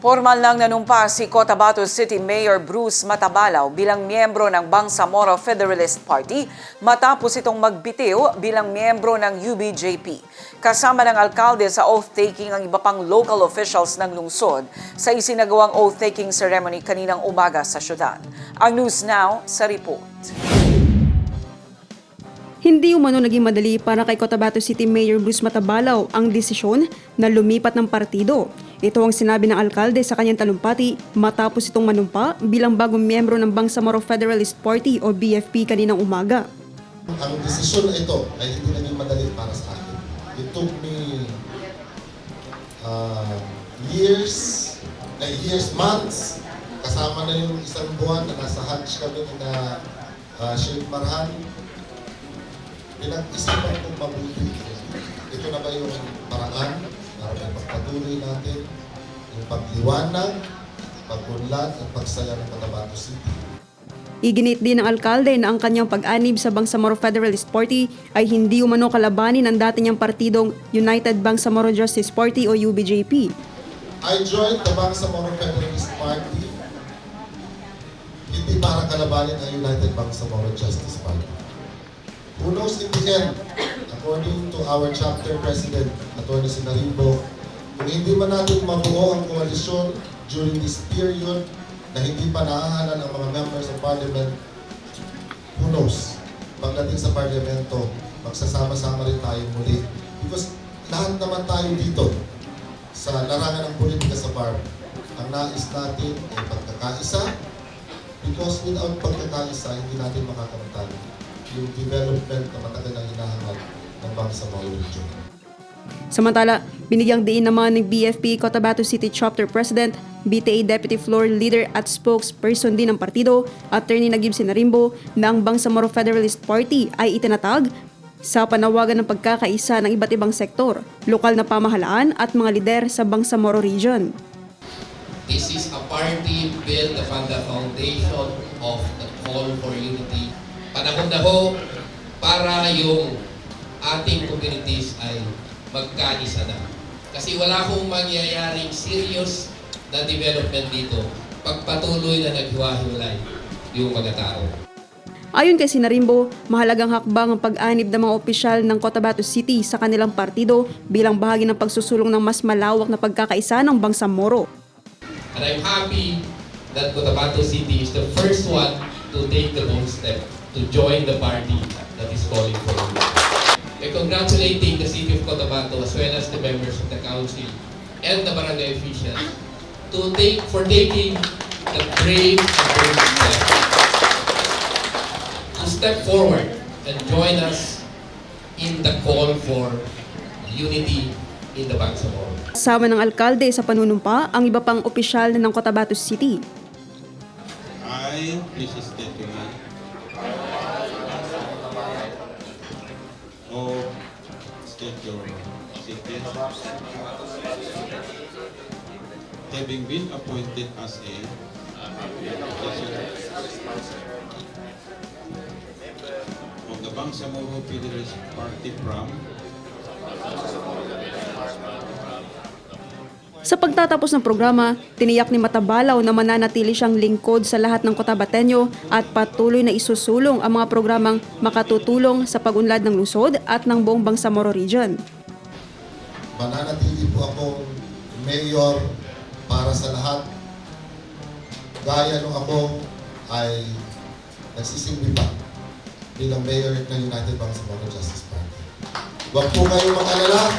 Formal nang nanumpa si Cotabato City Mayor Bruce Matabalaw bilang miyembro ng Bangsamoro Federalist Party matapos itong magbitiw bilang miyembro ng UBJP. Kasama ng alkalde sa oath-taking ang iba pang local officials ng lungsod sa isinagawang oath-taking ceremony kaninang umaga sa syudad. Ang News Now sa report. Hindi umano naging madali para kay Cotabato City Mayor Bruce Matabalaw ang desisyon na lumipat ng partido. Ito ang sinabi ng alkalde sa kanyang talumpati matapos itong manumpa bilang bagong miyembro ng Bangsamoro Federalist Party o BFP kaninang umaga. Ang desisyon na ito ay hindi naging madali para sa akin. It took me months. Kasama na yung isang buwan na nasa Hajj kami na Sheikh Marhan. Pinag-isipan kong mabuti. Ito na ba yung paraan para magpatuloy natin yung pagliwanag, pagpunlad at pagsaya ng Cotabato City. Iginit din ng alkalde na ang kanyang pag-anib sa Bangsamoro Federalist Party ay hindi umano kalabanin ng dati niyang partidong United Bangsamoro Justice Party o UBJP. I joined the Bangsamoro Federalist Party hindi para kalabanin ang United Bangsamoro Justice Party. Who knows in the end, according to our chapter president, Atty. Sinarimbo, kung hindi man natin mabuo ang koalisyon during this period na hindi pa naahalan ang mga members of parliament, who knows, pagdating sa parlamento, magsasama-sama rin tayo muli. Because lahat naman tayo dito sa larangan ng politika sa BARB, ang nais natin ay pagkakaisa, because without pagkakaisa, hindi natin makakamtan yung development na matagal na hinahanap ng Bangsamoro Region. Samantala, binigyang diin naman ng BFP Cotabato City Chapter President, BTA Deputy Floor Leader at spokesperson din ng partido, Atty. Nagib Sinarimbo, na ang Bangsamoro Federalist Party ay itinatag sa panawagan ng pagkakaisa ng iba't ibang sektor, lokal na pamahalaan at mga lider sa Bangsamoro Region. This is a party built upon the foundation of the call for unity. Panahon na ho para yung ating communities ay magkaisa na. Kasi wala hong mangyayaring serious na development dito pag patuloy na naghiwa-hiwalay yung mga tao. Ayon kay Sinarimbo, mahalagang hakbang ang pag-anib ng mga opisyal ng Cotabato City sa kanilang partido bilang bahagi ng pagsusulong ng mas malawak na pagkakaisa ng Bangsamoro. And I'm happy that Cotabato City is the first one to take the bold step to join the party that is calling for unity. We're congratulating the City of Cotabato as well as the members of the council and the barangay officials for taking the brave and bold step to step forward and join us in the call for unity in the Bangsamoro. Kasama ng alkalde sa panunumpa ang iba pang opisyal ng Cotabato City. I, please state your name. Oh, state your city. Having been appointed as a of the Bangsamoro Federalist Party from Sa pagtatapos ng programa, tiniyak ni Matabalaw na mananatili siyang lingkod sa lahat ng Cotabateño at patuloy na isusulong ang mga programang makatutulong sa pag-unlad ng lungsod at ng buong Bangsamoro Region. Mananatili po akong mayor para sa lahat. Gaya nung ako ay nagsisilbi pa bilang mayor ng United Bangsamoro Justice Party. Huwag po kayong mag-alala,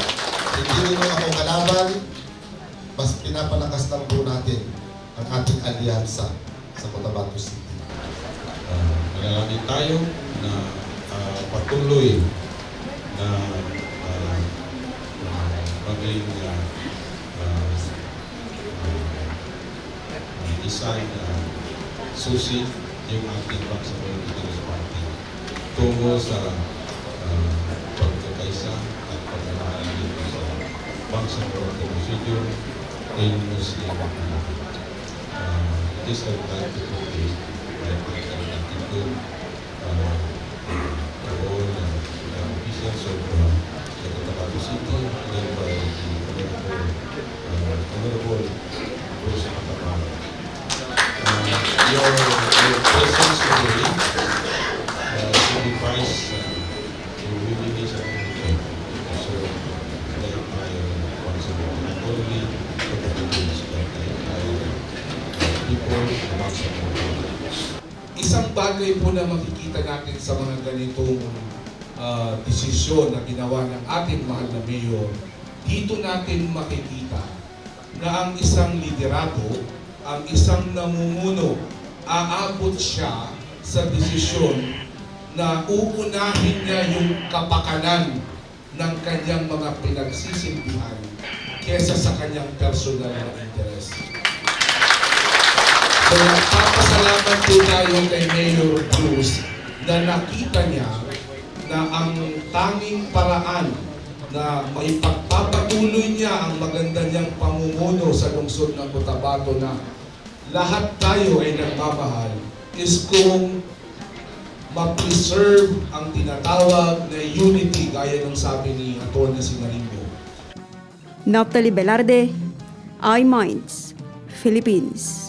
hindi ninyo ako kalaban, mas pinapalakas lang po natin ang ating alyansa sa Cotabato City. Manalangin tayo na patuloy na maging isang susi yung ating Bangsamoro Federalist Party tungo sa pagkakaisa at pagkakalaan dito sa Bangsamoro Region in Muslim community. This I would like to convey my gratitude to all the officials of the Cotabato City, led by the Honorable only for the Philippines, but people of Bangsamoro. Isang bagay po na makikita natin sa mga ganitong desisyon na ginawa ng ating mahal na mayor, dito natin makikita na ang isang liderato, ang isang namumuno, aabot siya sa desisyon na uunahin niya yung kapakanan ng kanyang mga pinagsisilbihan kesa sa kanyang personal na interes. So, nagpapasalamat po tayo kay Mayor Bruce na nakita niya na ang tanging paraan na maipagpapatuloy niya ang maganda niyang pamumuno sa lungsod ng Cotabato na lahat tayo ay nagmamahal is kung ma-preserve ang tinatawag na unity gaya ng sabi ni Atty. Sinarimbo. Naphtali Velarde, iMinds, Philippines.